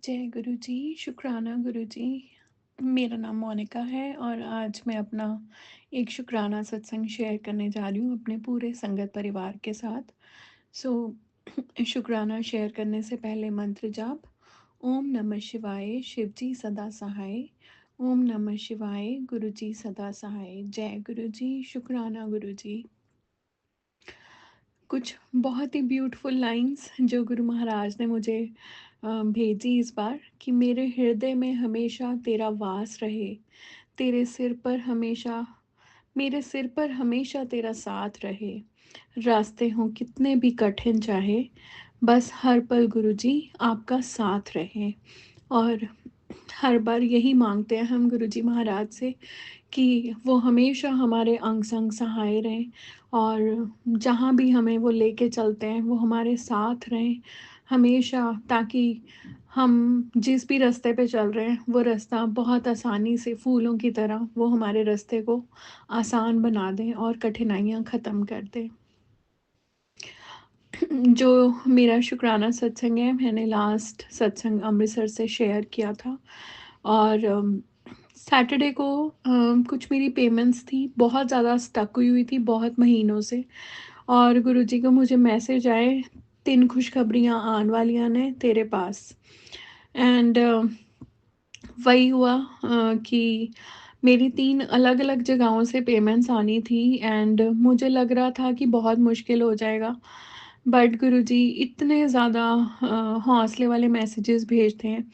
जय गुरु जी, शुक्राना गुरु जी। मेरा नाम मोनिका है और आज मैं अपना एक शुक्राना सत्संग शेयर करने जा रही हूँ अपने पूरे संगत परिवार के साथ। सो शुक्राना शेयर करने से पहले मंत्र जाप। ओम नमः शिवाय, शिव जी सदा सहाय। ओम नमः शिवाय, गुरु जी सदा सहाय। जय गुरु जी, शुक्राना गुरु जी। कुछ बहुत ही ब्यूटीफुल लाइंस जो गुरु महाराज ने मुझे भेजी इस बार कि मेरे हृदय में हमेशा तेरा वास रहे, तेरे सिर पर हमेशा मेरे सिर पर हमेशा तेरा साथ रहे। रास्ते हों कितने भी कठिन चाहे, बस हर पल गुरु जी आपका साथ रहे। और हर बार यही मांगते हैं हम गुरु जी महाराज से कि वो हमेशा हमारे अंग संग सहाय रहें और जहाँ भी हमें वो लेके चलते हैं वो हमारे साथ रहें हमेशा, ताकि हम जिस भी रास्ते पे चल रहे हैं वो रास्ता बहुत आसानी से फूलों की तरह वो हमारे रास्ते को आसान बना दें और कठिनाइयाँ ख़त्म कर दें। जो मेरा शुक्राना सत्संग है, मैंने लास्ट सत्संग अमृतसर से शेयर किया था और सैटरडे को कुछ मेरी पेमेंट्स थी, बहुत ज़्यादा स्टक हुई हुई थी बहुत महीनों से। और गुरुजी का मुझे मैसेज आए, 3 खुशखबरियाँ आने वालियाँ ने तेरे पास। एंड वही हुआ कि मेरी 3 अलग-अलग जगहों से पेमेंट्स आनी थी एंड मुझे लग रहा था कि बहुत मुश्किल हो जाएगा। बट गुरुजी इतने ज़्यादा हौसले वाले मैसेजेस भेजते हैं,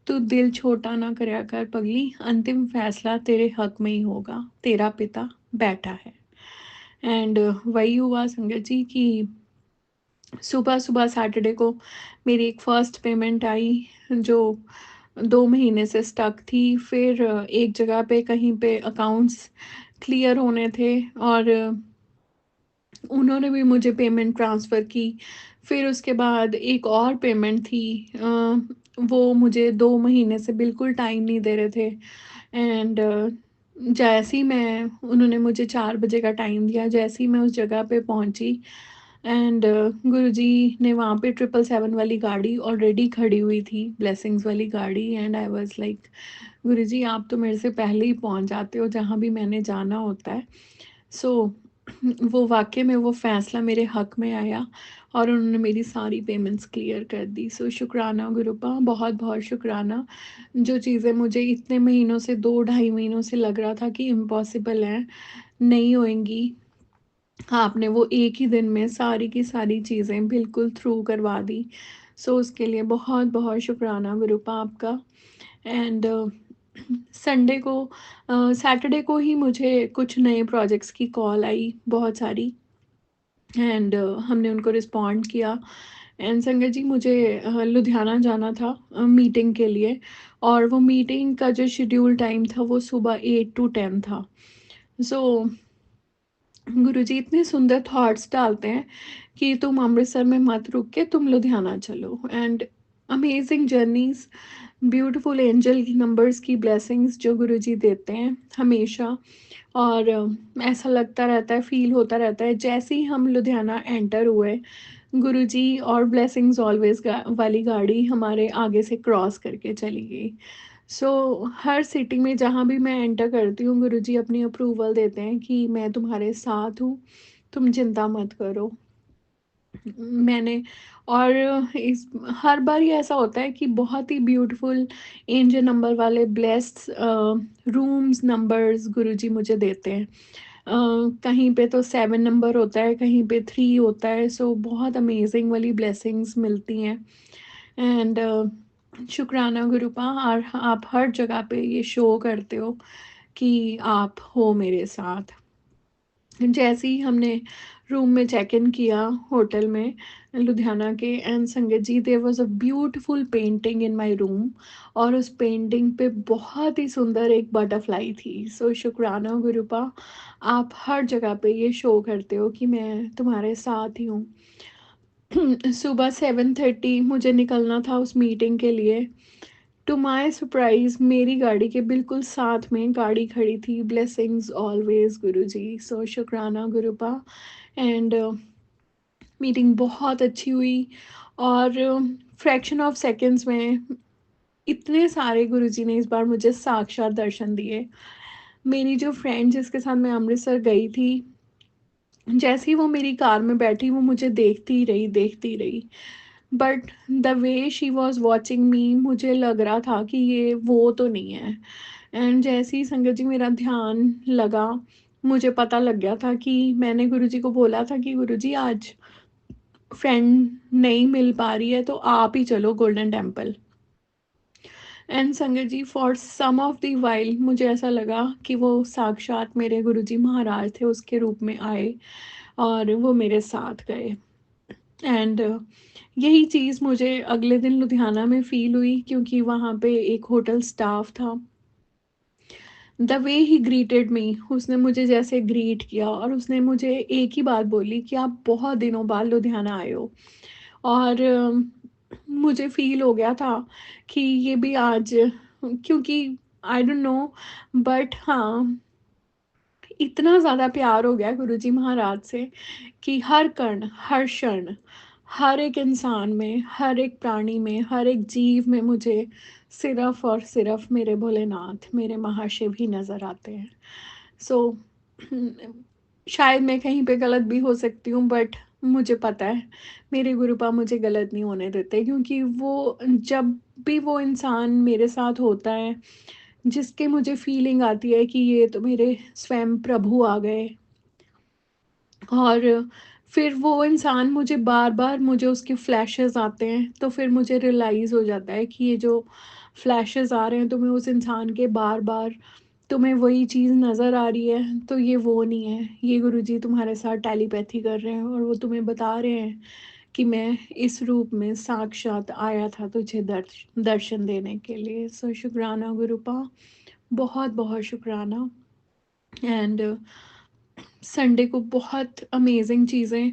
"तू दिल छोटा ना करया कर पगली, अंतिम फैसला तेरे हक में ही होगा, तेरा पिता बैठा है।" एंड वही हुआ संगत जी कि सुबह-सुबह सैटरडे को मेरी एक फर्स्ट पेमेंट आई जो 2 महीने से स्टक थी। फिर एक जगह पे कहीं पे अकाउंट्स क्लियर होने थे और उन्होंने भी मुझे पेमेंट ट्रांसफ़र की। फिर उसके बाद एक और पेमेंट थी, वो मुझे 2 महीने से बिल्कुल टाइम नहीं दे रहे थे एंड जैसे ही मैं उन्होंने मुझे 4 बजे का टाइम दिया, जैसे ही मैं उस जगह पे पहुंची एंड गुरुजी ने वहाँ पे 777 वाली गाड़ी ऑलरेडी खड़ी हुई थी, ब्लेसिंग्स वाली गाड़ी। एंड आई वाज लाइक, गुरुजी आप तो मेरे से पहले ही पहुँच जाते हो जहाँ भी मैंने जाना होता है। सो वो वाक़ई में वो फ़ैसला मेरे हक़ में आया और उन्होंने मेरी सारी पेमेंट्स क्लियर कर दी। सो शुक्राना गुरूपा, बहुत-बहुत शुक्राना। जो चीज़ें मुझे इतने महीनों से 2 ढाई महीनों से लग रहा था कि इम्पॉसिबल हैं, नहीं होएँगी, आपने वो एक ही दिन में सारी की सारी चीज़ें बिल्कुल थ्रू करवा दी। सो उसके लिए बहुत-बहुत शुक्राना गुरूपा आपका। एंड संडे को सैटरडे को ही मुझे कुछ नए प्रोजेक्ट्स की कॉल आई बहुत सारी एंड हमने उनको रिस्पॉन्ड किया। एंड संगत जी मुझे लुधियाना जाना था मीटिंग के लिए और वो मीटिंग का जो शेड्यूल टाइम था वो सुबह 8 टू 10 था। सो गुरुजी इतने सुंदर थॉट्स डालते हैं कि तुम अमृतसर में मत रुक के तुम लुधियाना चलो and amazing journeys, beautiful angel numbers की ब्लेसिंग्स जो गुरुजी देते हैं हमेशा। और ऐसा लगता रहता है, फील होता रहता है जैसे ही हम लुधियाना एंटर हुए, गुरुजी और ब्लेसिंग्स ऑलवेज वाली गाड़ी हमारे आगे से क्रॉस करके चली गई। सो हर सिटी में जहाँ भी मैं एंटर करती हूँ गुरुजी अपनी अप्रूवल देते हैं कि मैं तुम्हारे साथ हूँ, तुम चिंता मत करो। मैंने और इस हर बार ही ऐसा होता है कि बहुत ही ब्यूटीफुल एंजल नंबर वाले ब्लेस्ड रूम्स नंबर्स गुरुजी मुझे देते हैं। कहीं पे तो 7 नंबर होता है, कहीं पे 3 होता है, सो बहुत अमेजिंग वाली ब्लेसिंग्स मिलती हैं। एंड शुक्राना गुरुपा, और आप हर जगह पे ये शो करते हो कि आप हो मेरे साथ। जैसे ही हमने रूम में चेक इन किया होटल में लुधियाना के, and sangat ji there was a beautiful painting in my room और उस पेंटिंग पे बहुत ही सुंदर एक बटरफ्लाई थी। सो शुक्राना गुरुपा, आप हर जगह पे ये शो करते हो कि मैं तुम्हारे साथ ही हूँ। सुबह 7:30 मुझे निकलना था उस मीटिंग के लिए। टू माय सरप्राइज़ मेरी गाड़ी के बिल्कुल साथ में गाड़ी खड़ी थी, ब्लेसिंग्स ऑलवेज़ गुरुजी। सो शुक्राना गुरुपा। एंड मीटिंग बहुत अच्छी हुई और फ्रैक्शन ऑफ सेकंड्स में इतने सारे गुरुजी ने इस बार मुझे साक्षात दर्शन दिए। मेरी जो फ्रेंड जिसके साथ मैं अमृतसर गई थी, जैसे ही वो मेरी कार में बैठी वो मुझे देखती रही। But the way she was watching मी, मुझे लग रहा था कि ये वो तो नहीं है। एंड जैसे ही संगत जी मेरा ध्यान लगा, मुझे पता लग गया था कि मैंने गुरुजी को बोला था कि गुरुजी आज फ्रेंड नहीं मिल पा रही है तो आप ही चलो golden Temple. And sangat ji for some of the while मुझे ऐसा लगा कि वो साक्षात मेरे गुरुजी महाराज थे, उसके रूप में आए और वो मेरे साथ गए। एंड यही चीज़ मुझे अगले दिन लुधियाना में फ़ील हुई, क्योंकि वहाँ पे एक होटल स्टाफ था। द वे ही ग्रीटेड मी, उसने मुझे जैसे ग्रीट किया और उसने मुझे एक ही बात बोली कि आप बहुत दिनों बाद लुधियाना आए हो। और मुझे फ़ील हो गया था कि ये भी आज, क्योंकि आई डोंट नो, बट हाँ, इतना ज़्यादा प्यार हो गया गुरुजी महाराज से कि हर कण, हर क्षण, हर एक इंसान में, हर एक प्राणी में, हर एक जीव में मुझे सिर्फ़ और सिर्फ़ मेरे भोलेनाथ, मेरे महाशिव ही नज़र आते हैं। सो शायद मैं कहीं पे गलत भी हो सकती हूँ, बट मुझे पता है मेरे गुरुपा मुझे गलत नहीं होने देते, क्योंकि वो जब भी वो इंसान मेरे साथ होता है, जिसके मुझे फीलिंग आती है कि ये तो मेरे स्वयं प्रभु आ गए, और फिर वो इंसान मुझे बार-बार, मुझे उसके फ्लैशेस आते हैं, तो फिर मुझे रियलाइज़ हो जाता है कि ये जो फ्लैशेस आ रहे हैं तुम्हें उस इंसान के बार-बार, तुम्हें वही चीज़ नज़र आ रही है, तो ये वो नहीं है। ये गुरुजी तुम्हारे साथ टेलीपैथी कर रहे हैं और वो तुम्हें बता रहे हैं कि मैं इस रूप में साक्षात आया था तुझे दर्शन देने के लिए। सो शुक्राना गुरुपा, बहुत-बहुत शुक्राना। एंड संडे को बहुत अमेजिंग चीज़ें,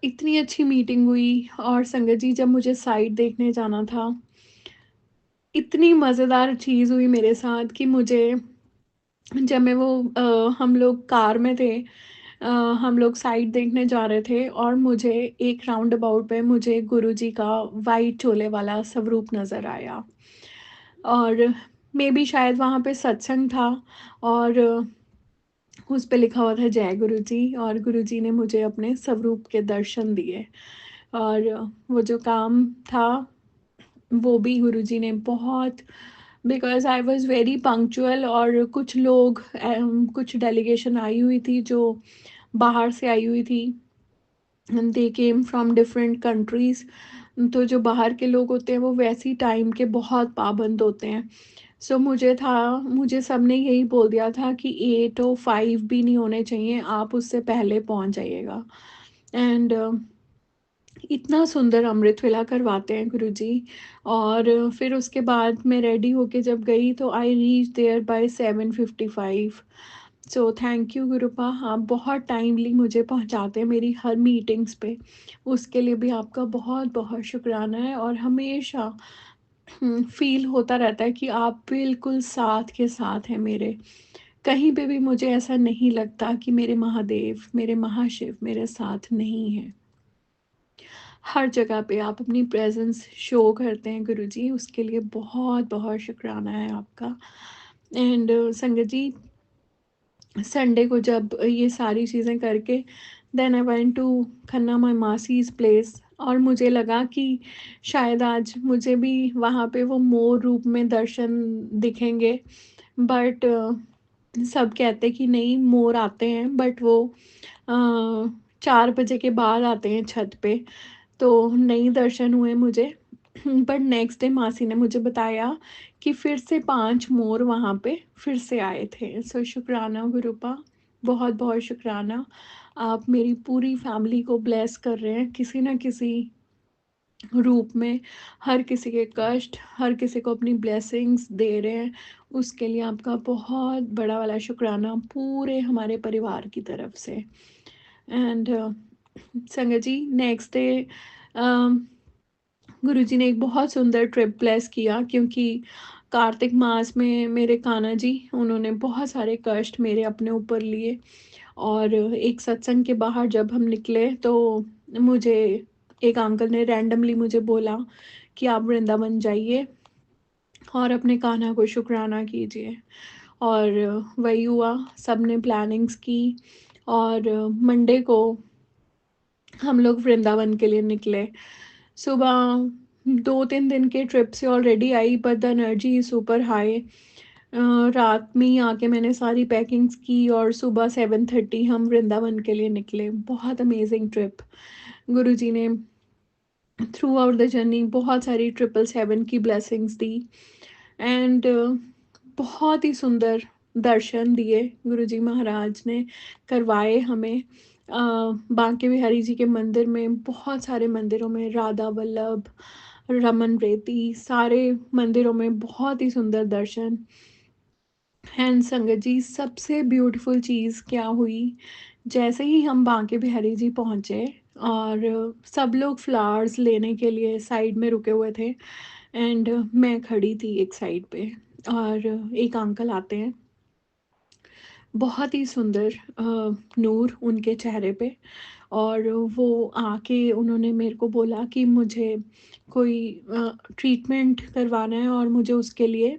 इतनी अच्छी मीटिंग हुई, और संगत जी जब मुझे साइट देखने जाना था, इतनी मज़ेदार चीज़ हुई मेरे साथ कि मुझे, जब मैं वो हम लोग कार में थे, अ, हम लोग साइट देखने जा रहे थे और मुझे एक राउंड अबाउट पे मुझे गुरुजी का वाइट चोले वाला स्वरूप नज़र आया, और मे बी शायद वहाँ पे सत्संग था, और उस पे लिखा हुआ था जय गुरुजी, और गुरुजी ने मुझे अपने स्वरूप के दर्शन दिए। और वो जो काम था वो भी गुरुजी ने बहुत, because I was very punctual, और कुछ लोग कुछ डेलीगेशन आई हुई थी जो बाहर से आई हुई थी, दे केम फ्रॉम डिफरेंट कंट्रीज़। तो जो बाहर के लोग होते हैं वो वैसी टाइम के बहुत पाबंद होते हैं। सो मुझे सबने यही बोल दिया था कि 8:05 भी नहीं होने चाहिए, आप उससे पहले पहुंच जाइएगा। एंड इतना सुंदर अमृत वेला करवाते हैं गुरुजी। और फिर उसके बाद मैं रेडी होके जब गई तो I reach there by 7:55। So thank you Gurupa, आप बहुत टाइमली मुझे पहुंचाते हैं मेरी हर मीटिंग्स पे, उसके लिए भी आपका बहुत बहुत शुक्राना है। और हमेशा फील होता रहता है कि आप बिल्कुल साथ के साथ हैं मेरे, कहीं पे भी मुझे ऐसा नहीं लगता कि मेरे महादेव, मेरे महाशिव मेरे साथ नहीं हैं। हर जगह पे आप अपनी प्रेजेंस शो करते हैं गुरुजी, उसके लिए बहुत बहुत शुक्राना है आपका। एंड संगत जी, संडे को जब ये सारी चीज़ें करके then I went to Khanna my मासीज प्लेस, और मुझे लगा कि शायद आज मुझे भी वहाँ पे वो मोर रूप में दर्शन दिखेंगे, बट सब कहते कि नहीं, मोर आते हैं बट वो 4 बजे के बाद आते हैं छत पे, तो नहीं दर्शन हुए मुझे। बट नेक्स्ट डे मासी ने मुझे बताया कि फिर से 5 मोर वहाँ पे फिर से आए थे। सो शुक्राना गुरुपा, बहुत बहुत शुक्राना। आप मेरी पूरी फैमिली को ब्लेस कर रहे हैं किसी ना किसी रूप में, हर किसी के कष्ट, हर किसी को अपनी ब्लेसिंग्स दे रहे हैं, उसके लिए आपका बहुत बड़ा वाला शुक्राना पूरे हमारे परिवार की तरफ से। And sangat ji, next day गुरुजी ने एक बहुत सुंदर ट्रिप ब्लेस किया, क्योंकि कार्तिक मास में मेरे कान्हा जी, उन्होंने बहुत सारे कष्ट मेरे अपने ऊपर लिए। और एक सत्संग के बाहर जब हम निकले तो मुझे एक अंकल ने रैंडमली मुझे बोला कि आप वृंदावन जाइए, और अपने कान्हा को शुक्राना कीजिए। और वही हुआ, सबने प्लानिंग्स की और मंडे को हम लोग वृंदावन के लिए निकले। सुबह 2-3 दिन के ट्रिप से already I, but the energy is super high. रात में ही आके मैंने सारी पैकिंग्स की और सुबह 7:30 हम वृंदावन के लिए निकले। बहुत अमेजिंग ट्रिप। गुरुजी ने थ्रू आउट द जर्नी बहुत सारी 777 की ब्लेसिंग्स दी एंड बहुत ही सुंदर दर्शन दिए गुरुजी महाराज ने करवाए हमें। बांके बिहारी जी के मंदिर में, बहुत सारे मंदिरों में, राधा वल्लभ, रमन रेती, सारे मंदिरों में बहुत ही सुंदर दर्शन। एंड संगत जी, सबसे ब्यूटीफुल चीज़ क्या हुई, जैसे ही हम बांके बिहारी जी पहुँचे और सब लोग फ्लावर्स लेने के लिए साइड में रुके हुए थे एंड मैं खड़ी थी एक साइड पे और एक अंकल आते हैं, बहुत ही सुंदर नूर उनके चेहरे पे। और वो आके उन्होंने मेरे को बोला कि मुझे कोई ट्रीटमेंट करवाना है और मुझे उसके लिए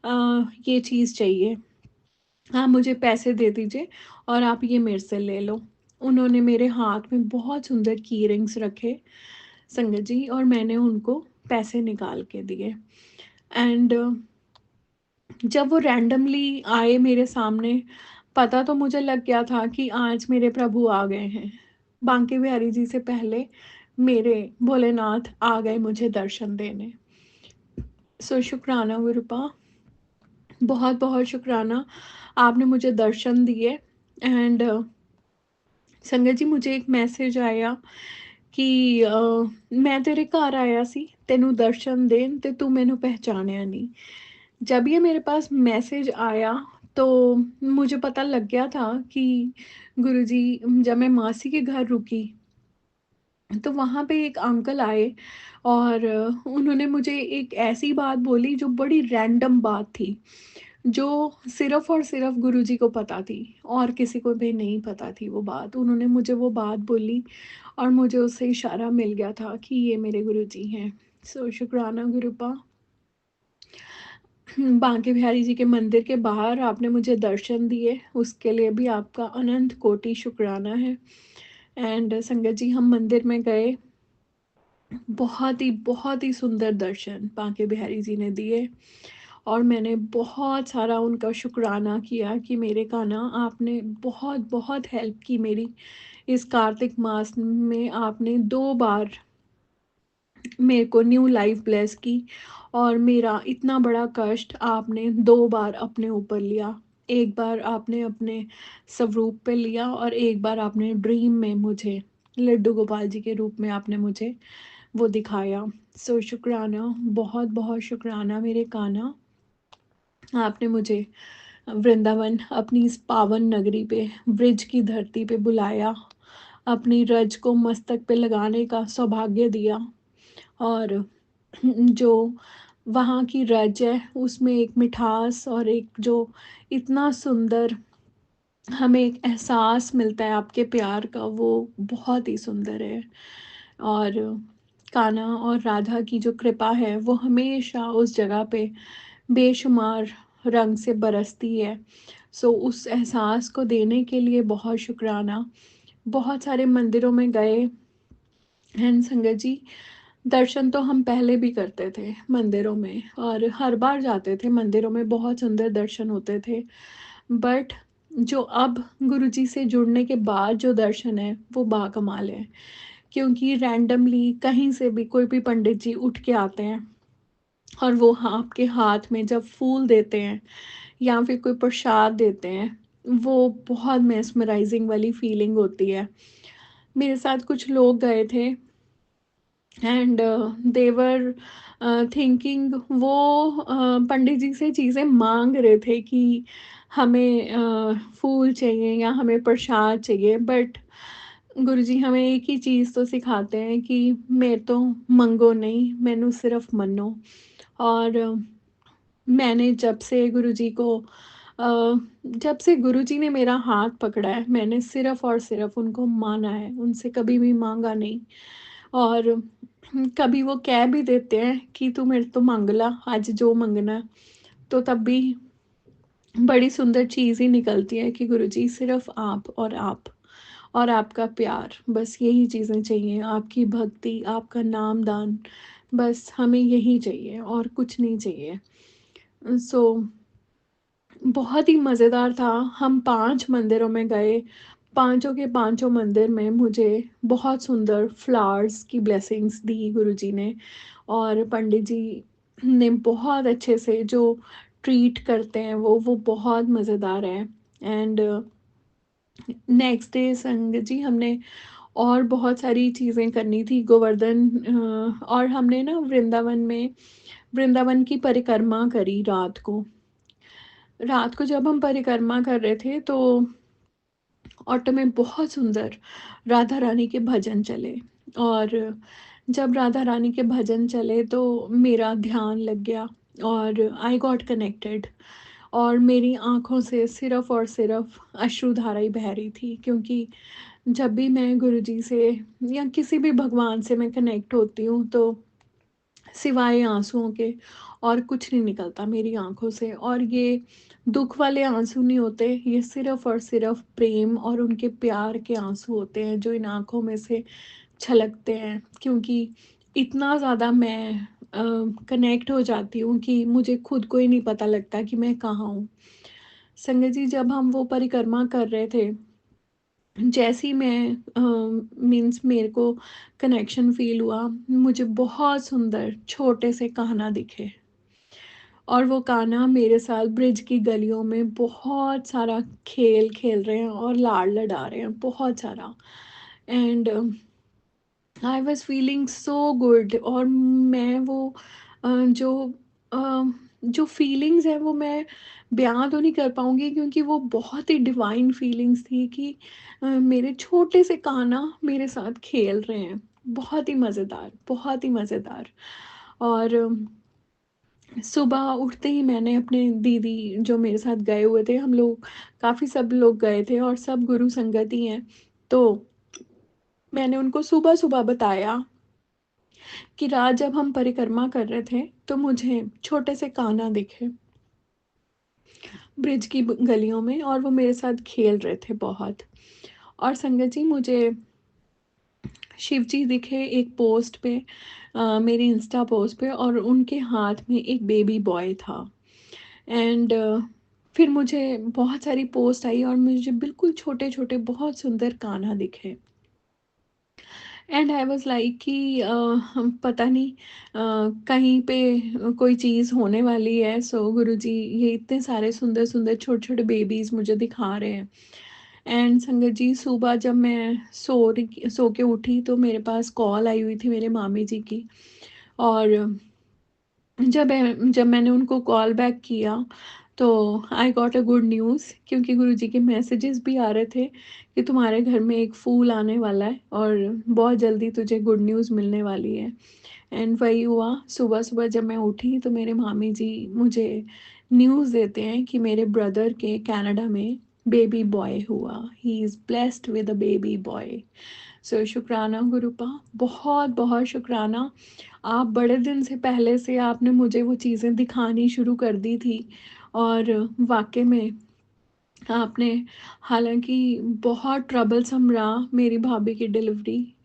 ये चीज़ चाहिए, आप मुझे पैसे दे दीजिए और आप ये मेरे से ले लो। उन्होंने मेरे हाथ में बहुत सुंदर की रिंग्स रखे संगत जी, और मैंने उनको पैसे निकाल के दिए। एंड जब वो रैंडमली आए मेरे सामने, पता तो मुझे लग गया था कि आज मेरे प्रभु आ गए हैं। बांके बिहारी जी से पहले मेरे भोलेनाथ आ गए मुझे दर्शन देने। सो शुक्राना गुरुपा, बहुत बहुत शुक्राना, आपने मुझे दर्शन दिए। एंड संगत जी, मुझे एक मैसेज आया कि मैं तेरे घर आया सी तेनू दर्शन देन ते तू मैनू पहचानिया नहीं। जब ये मेरे पास मैसेज आया तो मुझे पता लग गया था कि गुरुजी, जब मैं मासी के घर रुकी तो वहाँ पे एक अंकल आए और उन्होंने मुझे एक ऐसी बात बोली जो बड़ी रैंडम बात थी, जो सिर्फ़ और सिर्फ़ गुरुजी को पता थी और किसी को भी नहीं पता थी वो बात। उन्होंने मुझे वो बात बोली और मुझे उससे इशारा मिल गया था कि ये मेरे गुरुजी हैं। सो शुक्राना गुरुपा। बांके बिहारी जी के मंदिर के बाहर आपने मुझे दर्शन दिए, उसके लिए भी आपका अनंत कोटि शुक्राना है। एंड संगत जी, हम मंदिर में गए, बहुत ही सुंदर दर्शन बांके बिहारी जी ने दिए और मैंने बहुत सारा उनका शुक्राना किया कि मेरे कान्हा, आपने बहुत बहुत हेल्प की मेरी। इस कार्तिक मास में आपने 2 बार मेरे को न्यू लाइफ ब्लेस की और मेरा इतना बड़ा कष्ट आपने 2 बार अपने ऊपर लिया। एक बार आपने अपने स्वरूप पे लिया और एक बार आपने ड्रीम में मुझे लड्डू गोपाल जी के रूप में आपने मुझे वो दिखाया। सो शुक्राना, बहुत बहुत शुक्राना मेरे कान्हा, आपने मुझे वृंदावन, अपनी इस पावन नगरी पे, ब्रिज की धरती पे बुलाया, अपनी रज को मस्तक पे लगाने का सौभाग्य दिया। और जो वहाँ की रज है उसमें एक मिठास और एक जो इतना सुंदर हमें एक एहसास मिलता है आपके प्यार का, वो बहुत ही सुंदर है। और कान्हा और राधा की जो कृपा है वो हमेशा उस जगह पे बेशुमार रंग से बरसती है। सो उस एहसास को देने के लिए बहुत शुक्राना। बहुत सारे मंदिरों में गए एंड संगत जी, दर्शन तो हम पहले भी करते थे मंदिरों में और हर बार जाते थे मंदिरों में, बहुत सुंदर दर्शन होते थे। बट जो अब गुरुजी से जुड़ने के बाद जो दर्शन है वो बाकमाल है, क्योंकि रैंडमली कहीं से भी कोई भी पंडित जी उठ के आते हैं और वो आपके हाथ में जब फूल देते हैं या फिर कोई प्रसाद देते हैं, वो बहुत मेस्मराइजिंग वाली फीलिंग होती है। मेरे साथ कुछ लोग गए थे एंड देवर थिंकिंग वो पंडित जी से चीज़ें मांग रहे थे कि हमें फूल चाहिए या हमें प्रसाद चाहिए, बट गुरुजी हमें एक ही चीज़ तो सिखाते हैं कि मेरे तो मंगो नहीं, मैनू सिर्फ मनो। और मैंने जब से गुरुजी को जब से गुरुजी ने मेरा हाथ पकड़ा है, मैंने सिर्फ और सिर्फ उनको माना है, उनसे कभी भी मांगा नहीं। और कभी वो कह भी देते हैं कि तू मेरे तो मांग ला आज जो मंगना है, तो तब भी बड़ी सुंदर चीज़ ही निकलती है कि गुरुजी सिर्फ आप और आपका प्यार, बस यही चीज़ें चाहिए, आपकी भक्ति, आपका नाम दान, बस हमें यही चाहिए और कुछ नहीं चाहिए। सो बहुत ही मज़ेदार था। हम 5 मंदिरों में गए, पाँचों के पाँचों मंदिर में मुझे बहुत सुंदर फ्लावर्स की ब्लेसिंग्स दी गुरुजी ने, और पंडित जी ने बहुत अच्छे से जो ट्रीट करते हैं वो बहुत मज़ेदार है। एंड नेक्स्ट डे संगत जी हमने और बहुत सारी चीज़ें करनी थी गोवर्धन, और हमने ना वृंदावन की परिक्रमा करी रात को। रात को जब हम परिक्रमा कर रहे थे तो ऑटो में बहुत सुंदर राधा रानी के भजन चले, और जब राधा रानी के भजन चले तो मेरा ध्यान लग गया और आई गॉट कनेक्टेड, और मेरी आँखों से सिर्फ़ और सिर्फ़ अश्रुधारा ही बह रही थी, क्योंकि जब भी मैं गुरुजी से या किसी भी भगवान से मैं कनेक्ट होती हूँ तो सिवाय आँसुओं के और कुछ नहीं निकलता मेरी आँखों से, और ये दुःख वाले आँसू नहीं होते, ये सिर्फ़ और सिर्फ़ प्रेम और उनके प्यार के आँसू होते हैं जो इन आँखों में से छलकते हैं, क्योंकि इतना ज़्यादा मैं कनेक्ट हो जाती हूँ कि मुझे खुद को ही नहीं पता लगता कि मैं कहाँ हूँ। संगत जी जब हम वो परिक्रमा कर रहे थे, जैसे ही मैं मीन्स मेरे को कनेक्शन फ़ील हुआ, मुझे बहुत सुंदर छोटे से कान्हा दिखे, और वो कान्हा मेरे साथ ब्रिज की गलियों में बहुत सारा खेल खेल रहे हैं और लाड़ लड़ा रहे हैं बहुत सारा। And I was feeling so good, और मैं वो जो अ, जो फीलिंग्स हैं वो मैं बयां तो नहीं कर पाऊंगी, क्योंकि वो बहुत ही डिवाइन फीलिंग्स थी कि मेरे छोटे से कान्हा मेरे साथ खेल रहे हैं। बहुत ही मज़ेदार, बहुत ही मज़ेदार। और सुबह उठते ही मैंने अपने दीदी जो मेरे साथ गए हुए थे, हम लोग काफ़ी सब लोग गए थे और सब गुरु संगत ही हैं, तो मैंने उनको सुबह सुबह बताया कि रात जब हम परिक्रमा कर रहे थे तो मुझे छोटे से कान्हा दिखे ब्रिज की गलियों में, और वो मेरे साथ खेल रहे थे बहुत। और संगत जी मुझे शिव जी दिखे एक पोस्ट पे, मेरी इंस्टा पोस्ट पे, और उनके हाथ में एक बेबी बॉय था। एंड फिर मुझे बहुत सारी पोस्ट आई और मुझे बिल्कुल छोटे छोटे बहुत सुंदर कान्हा दिखे। एंड आई वाज लाइक कि पता नहीं कहीं पे कोई चीज़ होने वाली है। सो गुरुजी ये इतने सारे सुंदर सुंदर छोटे छोटे बेबीज़ मुझे दिखा रहे हैं। एंड संगत जी सुबह जब मैं सो के उठी तो मेरे पास कॉल आई हुई थी मेरे मामी जी की, और जब मैंने उनको कॉल बैक किया तो I got a good news, क्योंकि गुरुजी के मैसेजेस भी आ रहे थे कि तुम्हारे घर में एक फूल आने वाला है और बहुत जल्दी तुझे गुड न्यूज़ मिलने वाली है। एंड वही हुआ, सुबह सुबह जब मैं उठी तो मेरे मामी जी मुझे न्यूज़ देते हैं कि मेरे ब्रदर के कनाडा में बेबी बॉय हुआ, he is blessed with a baby boy. So शुक्राना गुरुपा, बहुत बहुत शुक्राना। आप बड़े दिन से पहले से आपने मुझे वो चीज़ें दिखानी शुरू कर दी थी, और वाकई में आपने, हालांकि बहुत ट्रबलसम रहा मेरी भाभी की डिलीवरी,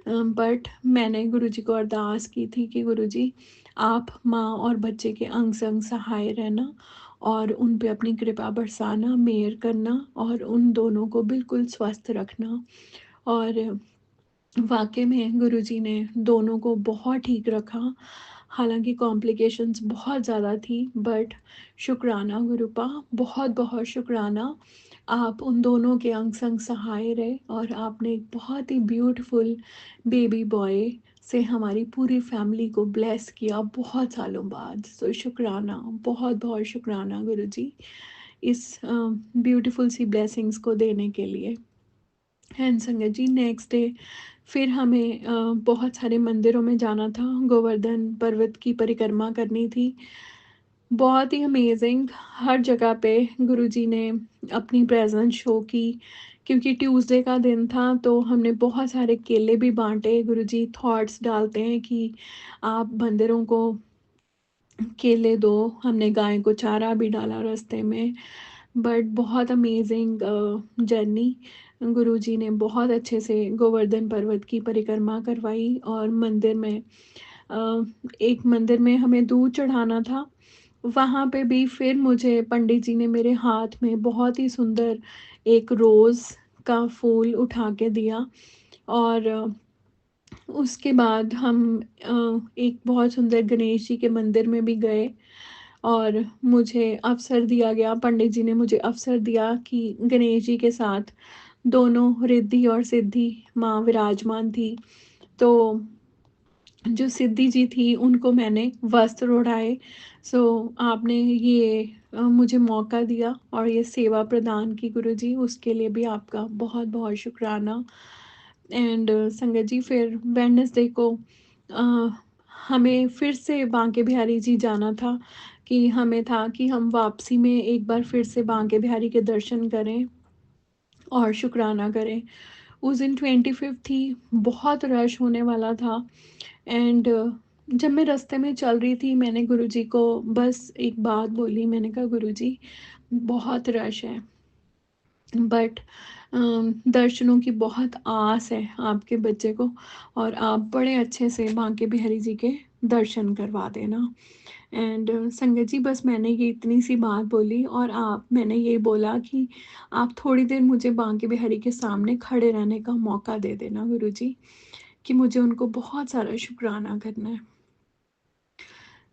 बट मैंने गुरुजी को अरदास की थी कि गुरुजी आप माँ और बच्चे के अंग संग सहाय रहना और उन पे अपनी कृपा बरसाना, मेहर करना और उन दोनों को बिल्कुल स्वस्थ रखना। और वाक़ई में गुरुजी ने दोनों को बहुत ठीक रखा। हालाँकि कॉम्प्लिकेशंस बहुत ज़्यादा थी, बट शुक्राना गुरुपा, बहुत-बहुत शुक्राना। आप उन दोनों के अंग संग सहाय रहे और आपने एक बहुत ही ब्यूटीफुल बेबी बॉय से हमारी पूरी फैमिली को ब्लेस किया बहुत सालों बाद। सो शुक्राना, बहुत-बहुत शुक्राना गुरुजी, इस ब्यूटीफुल सी ब्लेसिंग्स को देने के लिए। And sangat ji next day फिर हमें बहुत सारे मंदिरों में जाना था, गोवर्धन पर्वत की परिक्रमा करनी थी। बहुत ही अमेजिंग, हर जगह पे गुरुजी ने अपनी प्रेजेंस शो की क्योंकि ट्यूसडे का दिन था तो हमने बहुत सारे केले भी बाँटे। गुरुजी थॉट्स डालते हैं कि आप बंदरों को केले दो। हमने गाय को चारा भी डाला रास्ते में। बट बहुत अमेजिंग जर्नी। गुरुजी ने बहुत अच्छे से गोवर्धन पर्वत की परिक्रमा करवाई और मंदिर में एक मंदिर में हमें दूध चढ़ाना था। वहाँ पे भी फिर मुझे पंडित जी ने मेरे हाथ में बहुत ही सुंदर एक रोज़ का फूल उठा के दिया। और उसके बाद हम एक बहुत सुंदर गणेश जी के मंदिर में भी गए और मुझे अवसर दिया गया, पंडित जी ने मुझे अवसर दिया कि गणेश जी के साथ दोनों रिद्धि और सिद्धि माँ विराजमान थी। तो जो सिद्धि जी थी उनको मैंने वस्त्र ओढ़ाए। सो आपने ये मुझे मौका दिया और ये सेवा प्रदान की गुरुजी, उसके लिए भी आपका बहुत बहुत शुक्राना। एंड संगत जी फिर वेडनेसडे को अ, हमें फिर से बांके बिहारी जी जाना था कि हमें था कि हम वापसी में एक बार फिर से बांके बिहारी के दर्शन करें और शुक्राना करें। उस दिन 25th थी, बहुत रश होने वाला था। एंड जब मैं रास्ते में चल रही थी मैंने गुरुजी को बस एक बात बोली। मैंने कहा गुरुजी बहुत रश है, बट दर्शनों की बहुत आस है आपके बच्चे को और आप बड़े अच्छे से बांके बिहारी जी के दर्शन करवा देना। एंड संगत जी बस मैंने ये इतनी सी बात बोली और आप मैंने ये बोला कि आप थोड़ी देर मुझे बांके बिहारी के सामने खड़े रहने का मौका दे देना गुरुजी, कि मुझे उनको बहुत सारा शुक्राना करना है।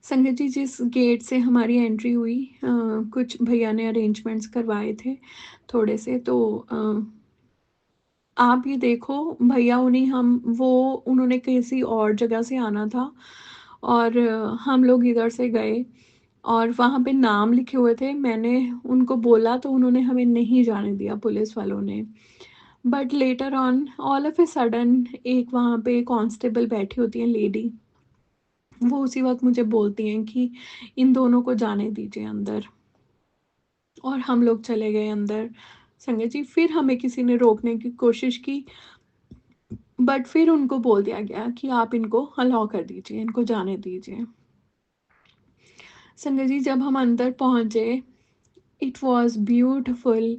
संगत जी जिस गेट से हमारी एंट्री हुई, कुछ भैया ने अरेंजमेंट्स करवाए थे थोड़े से, तो आप ये देखो भैया उन्हीं हम वो उन्होंने किसी और जगह से आना था और हम लोग इधर से गए और वहाँ पे नाम लिखे हुए थे। मैंने उनको बोला तो उन्होंने हमें नहीं जाने दिया, पुलिस वालों ने। But later on all of a sudden एक वहाँ पे कांस्टेबल बैठी होती है लेडी, वो उसी वक्त मुझे बोलती हैं कि इन दोनों को जाने दीजिए अंदर। और हम लोग चले गए अंदर। संगत जी फिर हमें किसी ने रोकने की कोशिश की, बट फिर उनको बोल दिया गया कि आप इनको अलाउ कर दीजिए, इनको जाने दीजिए। संगत जी जब हम अंदर पहुंचे, इट वॉज ब्यूटिफुल।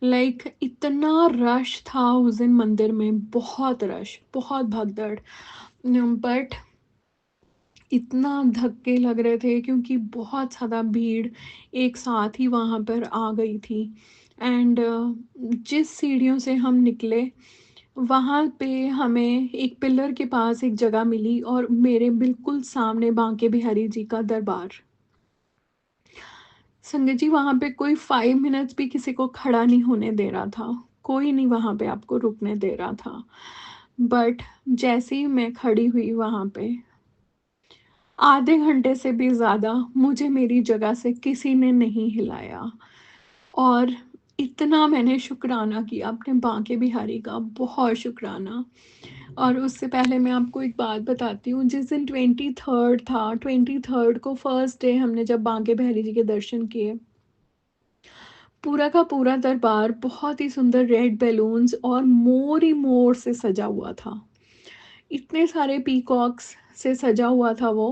लाइक इतना रश था उस दिन मंदिर में, बहुत रश, बहुत भगदड़। बट इतना धक्के लग रहे थे क्योंकि बहुत ज़्यादा भीड़ एक साथ ही वहाँ पर आ गई थी। एंड जिस सीढ़ियों से हम निकले वहाँ पे हमें एक पिलर के पास एक जगह मिली और मेरे बिल्कुल सामने बांके बिहारी जी का दरबार। संगत जी वहाँ पे कोई 5 मिनट्स भी किसी को खड़ा नहीं होने दे रहा था, कोई नहीं वहाँ पे आपको रुकने दे रहा था। बट जैसे ही मैं खड़ी हुई वहाँ पे, आधे घंटे से भी ज़्यादा मुझे मेरी जगह से किसी ने नहीं हिलाया। और इतना मैंने शुक्राना किया अपने बांके बिहारी का, बहुत शुक्राना। और उससे पहले मैं आपको एक बात बताती हूँ, जिस दिन 23rd था, 23rd को फर्स्ट डे हमने जब बांके बिहारी जी के दर्शन किए, पूरा का पूरा दरबार बहुत ही सुंदर रेड बैलून्स और मोर ही मोर से सजा हुआ था। इतने सारे पीकॉक्स से सजा हुआ था वो।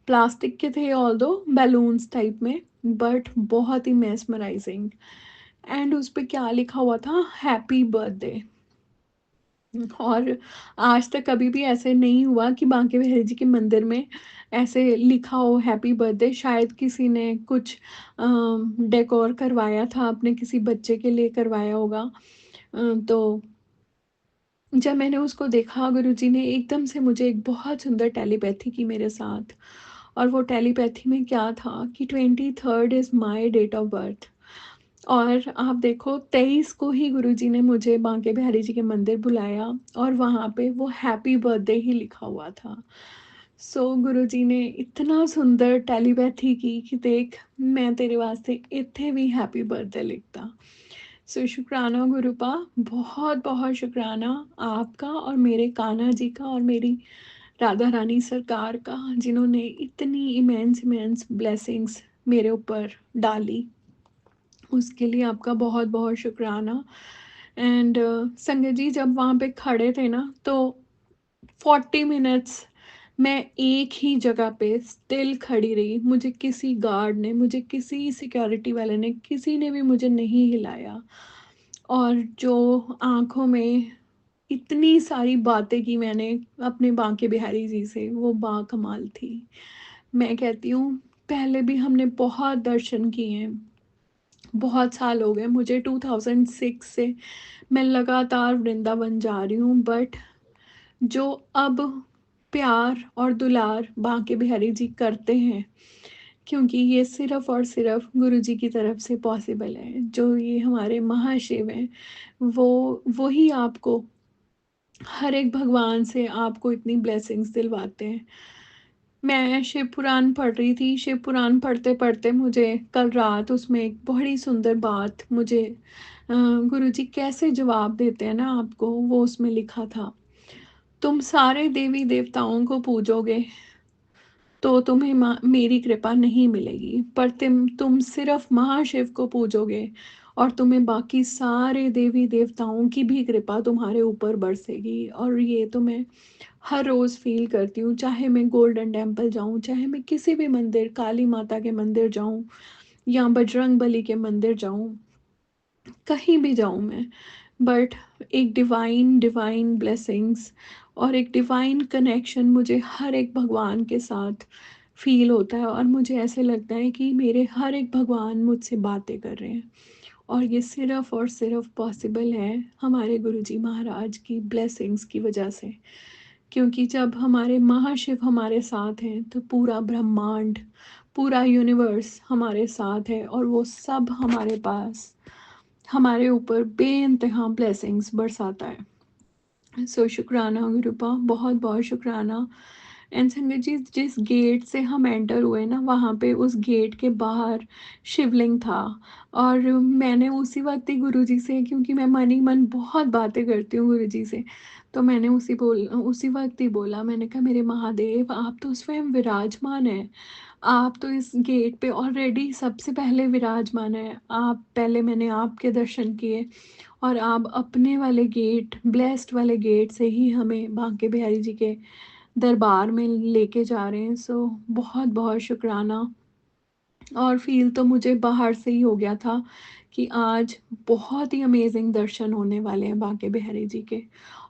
प्लास्टिक के थे ऑल दो, बैलून्स टाइप में, बट बहुत ही मेस्मराइजिंग। एंड उस पे क्या लिखा हुआ था, हैप्पी बर्थडे। और आज तक कभी भी ऐसे नहीं हुआ कि बांके बिहारी जी के मंदिर में ऐसे लिखा हो हैप्पी बर्थडे। शायद किसी ने कुछ डेकोर करवाया था, अपने किसी बच्चे के लिए करवाया होगा। तो जब मैंने उसको देखा, गुरुजी ने एकदम से मुझे एक बहुत सुंदर टेलीपैथी की मेरे साथ। और वो टेलीपैथी में क्या था कि 23rd is my date of birth. और आप देखो 23 को ही गुरुजी ने मुझे बांके बिहारी जी के मंदिर बुलाया और वहाँ पे वो हैप्पी बर्थडे ही लिखा हुआ था। सो गुरुजी ने इतना सुंदर टेलीपैथी की कि देख मैं तेरे वास्ते इत्थे भी हैप्पी बर्थडे लिखता। सो शुक्राना गुरुपा, बहुत बहुत शुक्राना आपका और मेरे कान्हा जी का और मेरी राधा रानी सरकार का, जिन्होंने इतनी इमेंस इमेंस ब्लेसिंग्स मेरे ऊपर डाली। उसके लिए आपका बहुत बहुत शुक्राना। एंड संगत जी जब वहाँ पे खड़े थे ना, तो 40 मिनट्स मैं एक ही जगह पे स्टिल खड़ी रही। मुझे किसी गार्ड ने, मुझे किसी सिक्योरिटी वाले ने, किसी ने भी मुझे नहीं हिलाया। और जो आँखों में इतनी सारी बातें की मैंने अपने बांके बिहारी जी से, वो बाकमाल थी। मैं कहती हूँ पहले भी हमने बहुत दर्शन किए हैं, बहुत साल हो गए मुझे, 2006 से मैं लगातार वृंदावन जा रही हूँ, बट जो अब प्यार और दुलार बांके बिहारी जी करते हैं, क्योंकि ये सिर्फ और सिर्फ गुरु जी की तरफ से पॉसिबल है। जो ये हमारे महाशिव हैं, वो ही आपको, हर एक भगवान से आपको इतनी ब्लेसिंग्स दिलवाते हैं। मैं शिव पुराण पढ़ रही थी, शिव पुराण पढ़ते पढ़ते मुझे कल रात उसमें एक बड़ी सुंदर बात मुझे गुरु जी कैसे जवाब देते हैं ना आपको, वो उसमें लिखा था, तुम सारे देवी देवताओं को पूजोगे तो तुम्हें मेरी कृपा नहीं मिलेगी, पर तुम सिर्फ महाशिव को पूजोगे और तुम्हें बाकी सारे देवी देवताओं की भी कृपा तुम्हारे ऊपर बरसेगी। और ये तो मैं हर रोज़ फील करती हूँ, चाहे मैं गोल्डन टेम्पल जाऊँ, चाहे मैं किसी भी मंदिर, काली माता के मंदिर जाऊँ या बजरंग बली के मंदिर जाऊँ, कहीं भी जाऊँ मैं, बट एक डिवाइन डिवाइन ब्लेसिंग्स और एक डिवाइन कनेक्शन मुझे हर एक भगवान के साथ फील होता है। और मुझे ऐसे लगता है कि मेरे हर एक भगवान मुझसे बातें कर रहे हैं, और ये सिर्फ और सिर्फ पॉसिबल है हमारे गुरुजी महाराज की ब्लेसिंग्स की वजह से। क्योंकि जब हमारे महाशिव हमारे साथ हैं तो पूरा ब्रह्मांड, पूरा यूनिवर्स हमारे साथ है, और वो सब हमारे पास, हमारे ऊपर बेइंतहा ब्लेसिंग्स बरसाता है। सो शुक्राना गुरुपा, बहुत बहुत शुक्राना। एंड संगत जी जिस गेट से हम एंटर हुए ना, वहाँ पे उस गेट के बाहर शिवलिंग था, और मैंने उसी वक्त ही गुरुजी से, क्योंकि मैं मन ही मन बहुत बातें करती हूँ गुरुजी से, तो मैंने उसी वक्त ही बोला, मैंने कहा मेरे महादेव आप तो स्वयं विराजमान हैं, आप तो इस गेट पे ऑलरेडी सबसे पहले विराजमान है। आप पहले, मैंने आपके दर्शन किए, और आप अपने वाले गेट, ब्लेस्ड वाले गेट से ही हमें बांके बिहारी जी के दरबार में लेके जा रहे हैं। सो बहुत बहुत शुक्राना। और फील तो मुझे बाहर से ही हो गया था कि आज बहुत ही अमेजिंग दर्शन होने वाले हैं बांके बिहारी जी के,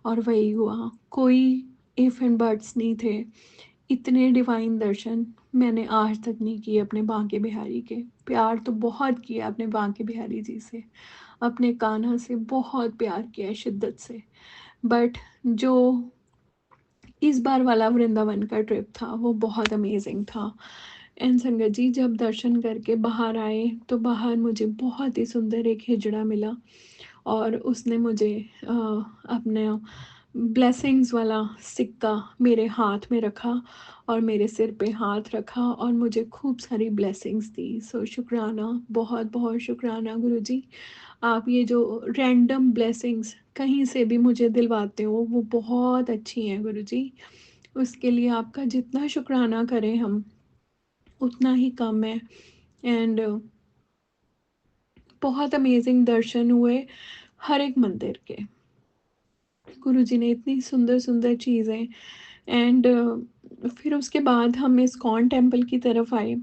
और वही हुआ। कोई इफ एंड बट्स नहीं थे, इतने डिवाइन दर्शन मैंने आज तक नहीं किए अपने बांके बिहारी के। प्यार तो बहुत किया अपने बांके बिहारी जी से, अपने कान्हा से बहुत प्यार किया है शिद्दत से, बट जो इस बार वाला वृंदावन का ट्रिप था वो बहुत अमेजिंग था। एंड संगत जी जब दर्शन करके बाहर आए तो बाहर मुझे बहुत ही सुंदर एक हिजड़ा मिला, और उसने मुझे अपने ब्लेसिंग्स वाला सिक्का मेरे हाथ में रखा, और मेरे सिर पे हाथ रखा, और मुझे खूब सारी ब्लेसिंग्स दी। सो शुक्राना, बहुत बहुत शुक्राना गुरुजी। आप ये जो रैंडम ब्लेसिंग्स कहीं से भी मुझे दिलवाते हो वो बहुत अच्छी हैं गुरुजी। उसके लिए आपका जितना शुक्राना करें हम उतना ही कम है। एंड बहुत अमेजिंग दर्शन हुए हर एक मंदिर के। गुरुजी ने इतनी सुंदर सुंदर चीज़ें। एंड फिर उसके बाद हम इस्कॉन टेम्पल की तरफ आए।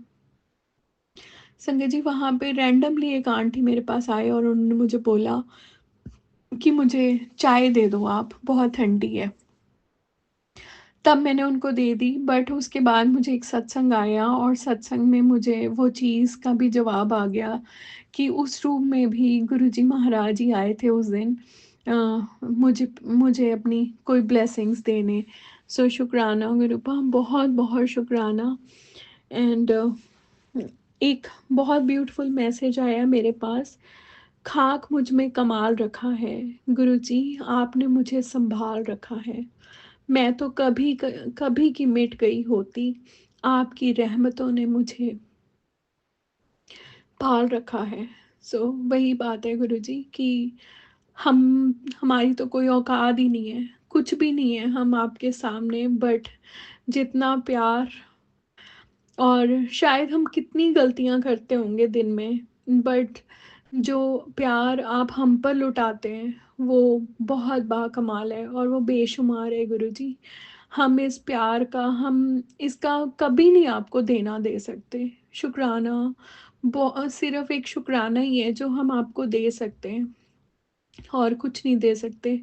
संगत जी वहाँ पे रैंडमली एक आंटी मेरे पास आए और उन्होंने मुझे बोला कि मुझे चाय दे दो आप, बहुत ठंडी है। तब मैंने उनको दे दी, बट उसके बाद मुझे एक सत्संग आया, और सत्संग में मुझे वो चीज़ का भी जवाब आ गया कि उस रूम में भी गुरुजी महाराज ही आए थे उस दिन, मुझे मुझे अपनी कोई ब्लेसिंग्स देने। सो शुक्राना गुरुपा, बहुत बहुत शुक्राना। एंड एक बहुत ब्यूटीफुल मैसेज आया मेरे पास, खाक मुझ में कमाल रखा है गुरुजी, आपने मुझे संभाल रखा है, मैं तो कभी की मिट गई होती, आपकी रहमतों ने मुझे पाल रखा है। सो वही बात है गुरुजी कि हम, हमारी तो कोई औकात ही नहीं है, कुछ भी नहीं है हम आपके सामने, बट जितना प्यार, और शायद हम कितनी गलतियां करते होंगे दिन में, बट जो प्यार आप हम पर लुटाते हैं वो बहुत बाकमाल है और वो बेशुमार है गुरुजी। हम इस प्यार का हम इसका कभी नहीं आपको देना दे सकते। शुक्राना सिर्फ एक शुक्राना ही है जो हम आपको दे सकते हैं और कुछ नहीं दे सकते।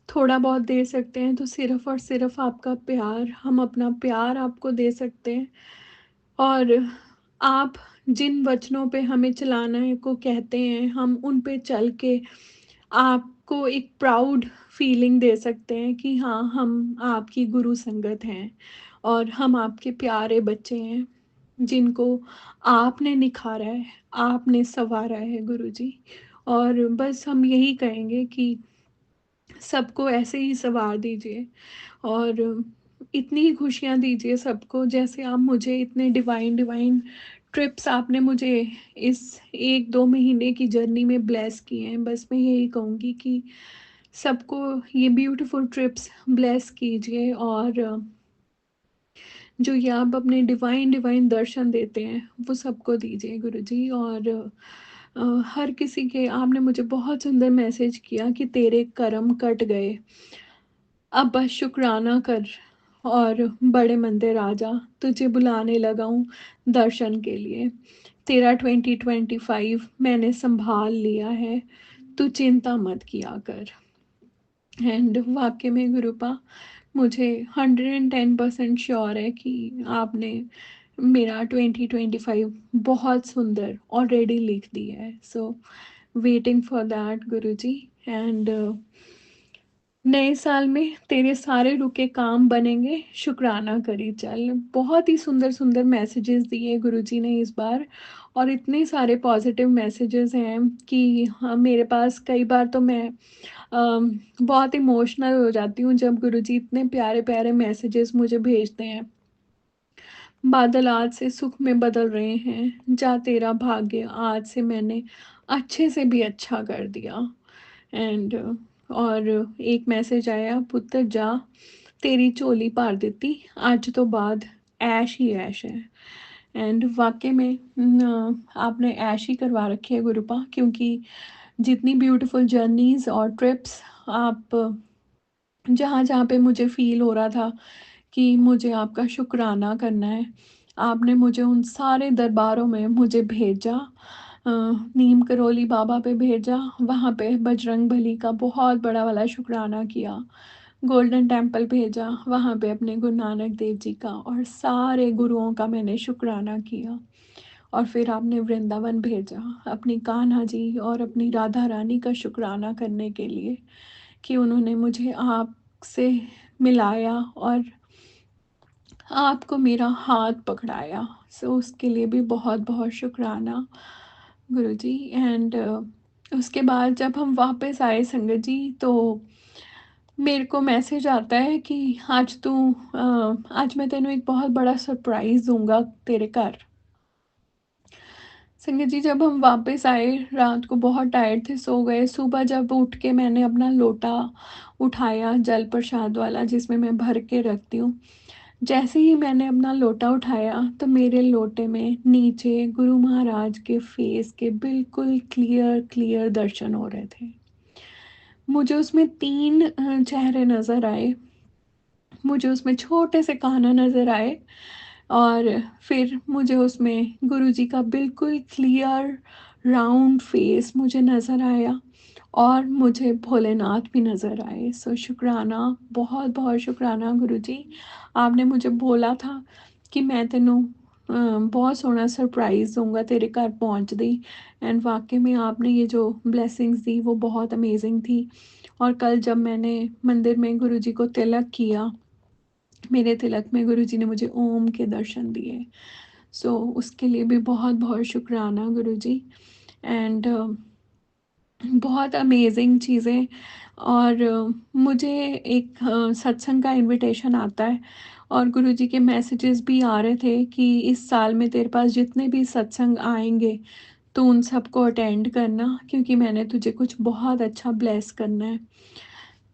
थोड़ा बहुत दे सकते हैं तो सिर्फ और सिर्फ आपका प्यार, हम अपना प्यार आपको दे सकते हैं। और आप जिन वचनों पे हमें चलाना है को कहते हैं, हम उन पे चल के आपको एक प्राउड फीलिंग दे सकते हैं कि हाँ, हम आपकी गुरु संगत हैं और हम आपके प्यारे बच्चे हैं जिनको आपने निखारा है, आपने संवारा है गुरुजी। और बस हम यही कहेंगे कि सबको ऐसे ही संवार दीजिए और इतनी ही खुशियाँ दीजिए सबको जैसे आप मुझे इतने डिवाइन डिवाइन ट्रिप्स आपने मुझे इस 1-2 महीने की जर्नी में ब्लेस किए हैं। बस मैं यही कहूँगी कि सबको ये ब्यूटीफुल ट्रिप्स ब्लेस कीजिए और जो ये आप अपने डिवाइन डिवाइन दर्शन देते हैं वो सबको दीजिए गुरुजी। और हर किसी के आपने मुझे बहुत सुंदर मैसेज किया कि तेरे कर्म कट गए, अब बस शुक्राना कर और बड़े मंदिर आजा, तुझे बुलाने लगा हूँ दर्शन के लिए। तेरा 2025 मैंने संभाल लिया है, तू चिंता मत किया कर। एंड वाकई में गुरुपा मुझे 110% श्योर है कि आपने मेरा 2025 बहुत सुंदर ऑलरेडी लिख दिया है। So waiting for that Guruji. And नए साल में तेरे सारे रुके काम बनेंगे, शुक्राना करी चल। बहुत ही सुंदर सुंदर मैसेजेस दिए गुरुजी ने इस बार और इतने सारे पॉजिटिव मैसेजेस हैं कि हाँ, मेरे पास कई बार तो मैं बहुत इमोशनल हो जाती हूँ जब गुरुजी इतने प्यारे प्यारे मैसेजेस मुझे भेजते हैं। बादल आज से सुख में बदल रहे हैं, जा तेरा भाग्य आज से मैंने अच्छे से भी अच्छा कर दिया। एंड और एक मैसेज आया, पुत्र जा तेरी चोली पार देती, आज तो बाद ऐश ही ऐश है। एंड वाकई में आपने ऐश ही करवा रखी है गुरुपा, क्योंकि जितनी ब्यूटीफुल जर्नीज और ट्रिप्स आप जहाँ जहाँ पे मुझे फील हो रहा था कि मुझे आपका शुक्राना करना है, आपने मुझे उन सारे दरबारों में मुझे भेजा। नीम करोली बाबा पे भेजा, वहाँ पे बजरंग बली का बहुत बड़ा वाला शुक्राना किया। गोल्डन टेम्पल भेजा, वहाँ पे अपने गुरु नानक देव जी का और सारे गुरुओं का मैंने शुक्राना किया। और फिर आपने वृंदावन भेजा अपनी कान्हा जी और अपनी राधा रानी का शुक्राना करने के लिए कि उन्होंने मुझे आपसे मिलाया और आपको मेरा हाथ पकड़ाया। सो उसके लिए भी बहुत बहुत शुक्राना गुरुजी। एंड उसके बाद जब हम वापस आए संगत जी, तो मेरे को मैसेज आता है कि आज मैं तेनों एक बहुत बड़ा सरप्राइज दूंगा तेरे घर। संगत जी जब हम वापस आए रात को बहुत टायर्ड थे, सो गए। सुबह जब उठ के मैंने अपना लोटा उठाया जल प्रसाद वाला जिसमें मैं भर के रखती हूँ, जैसे ही मैंने अपना लोटा उठाया तो मेरे लोटे में नीचे गुरु महाराज के फेस के बिल्कुल क्लियर क्लियर दर्शन हो रहे थे। मुझे उसमें 3 चेहरे नज़र आए, मुझे उसमें छोटे से कान्हा नज़र आए और फिर मुझे उसमें गुरुजी का बिल्कुल क्लियर राउंड फेस मुझे नज़र आया और मुझे भोलेनाथ भी नज़र आए। सो शुक्राना, बहुत बहुत शुक्राना गुरुजी। आपने मुझे बोला था कि मैं तेनों बहुत सोहना सरप्राइज़ दूंगा तेरे घर पहुंचदी। एंड वाकई में आपने ये जो ब्लेसिंग्स दी वो बहुत अमेजिंग थी। और कल जब मैंने मंदिर में गुरुजी को तिलक किया, मेरे तिलक में गुरुजी ने मुझे ओम के दर्शन दिए। सो उसके लिए भी बहुत बहुत शुक्राना गुरुजी। एंड बहुत अमेजिंग चीज़ें। और मुझे एक सत्संग का इनविटेशन आता है और गुरुजी के मैसेजेस भी आ रहे थे कि इस साल में तेरे पास जितने भी सत्संग आएंगे तो उन सबको अटेंड करना, क्योंकि मैंने तुझे कुछ बहुत अच्छा ब्लेस करना है।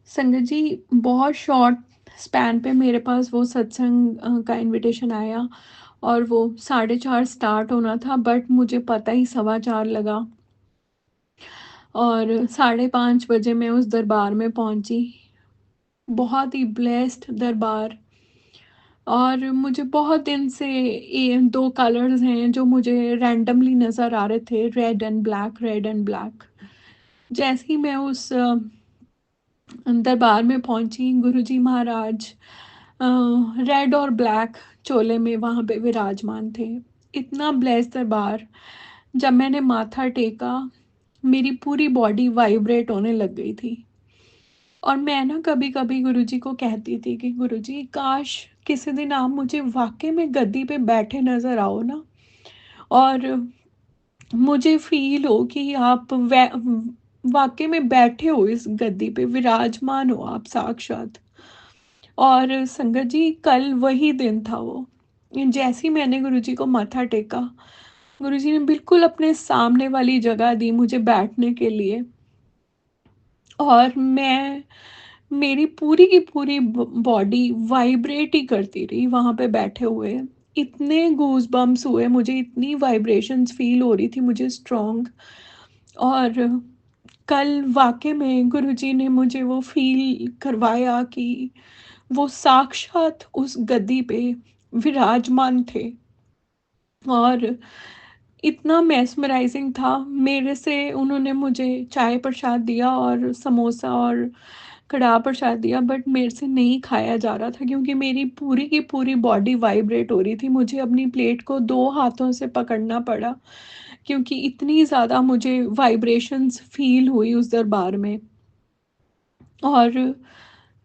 संगत जी बहुत शॉर्ट स्पैन पे मेरे पास वो सत्संग का इनविटेशन आया और वो 4:30 स्टार्ट होना था, बट मुझे पता ही 4:15 लगा और 5:30 बजे मैं उस दरबार में पहुंची। बहुत ही ब्लेस्ड दरबार। और मुझे बहुत दिन से ये 2 कलर्स हैं जो मुझे रैंडमली नज़र आ रहे थे, red and black, red and black. जैसे ही मैं उस दरबार में पहुंची, गुरुजी महाराज रेड और ब्लैक चोले में वहाँ पे विराजमान थे। इतना ब्लेस्ड दरबार। जब मैंने माथा टेका, मेरी पूरी बॉडी वाइब्रेट होने लग गई थी। और मैं ना कभी-कभी गुरुजी को कहती थी कि गुरुजी काश किसी दिन आप मुझे वाक़ई में गद्दी पे बैठे नज़र आओ ना, और मुझे फ़ील हो कि आप वाक़ई में बैठे हो इस गद्दी पे, विराजमान हो आप साक्षात। और संगत जी, कल वही दिन था वो। जैसे ही मैंने गुरुजी को माथा टेका, गुरुजी ने बिल्कुल अपने सामने वाली जगह दी मुझे बैठने के लिए। और मैं मेरी पूरी की पूरी बॉडी वाइब्रेट ही करती रही वहाँ पे बैठे हुए। इतने गूज़बम्प्स हुए मुझे, इतनी वाइब्रेशंस फ़ील हो रही थी मुझे स्ट्रॉन्ग। और कल वाक़ई में गुरुजी ने मुझे वो फ़ील करवाया कि वो साक्षात उस गद्दी पे विराजमान थे। और इतना मेस्मराइजिंग था। मेरे से उन्होंने मुझे चाय प्रसाद दिया और समोसा और कड़ाह प्रसाद दिया, बट मेरे से नहीं खाया जा रहा था क्योंकि मेरी पूरी की पूरी बॉडी वाइब्रेट हो रही थी। मुझे अपनी प्लेट को 2 हाथों से पकड़ना पड़ा क्योंकि इतनी ज़्यादा मुझे वाइब्रेशंस फ़ील हुई उस दरबार में। और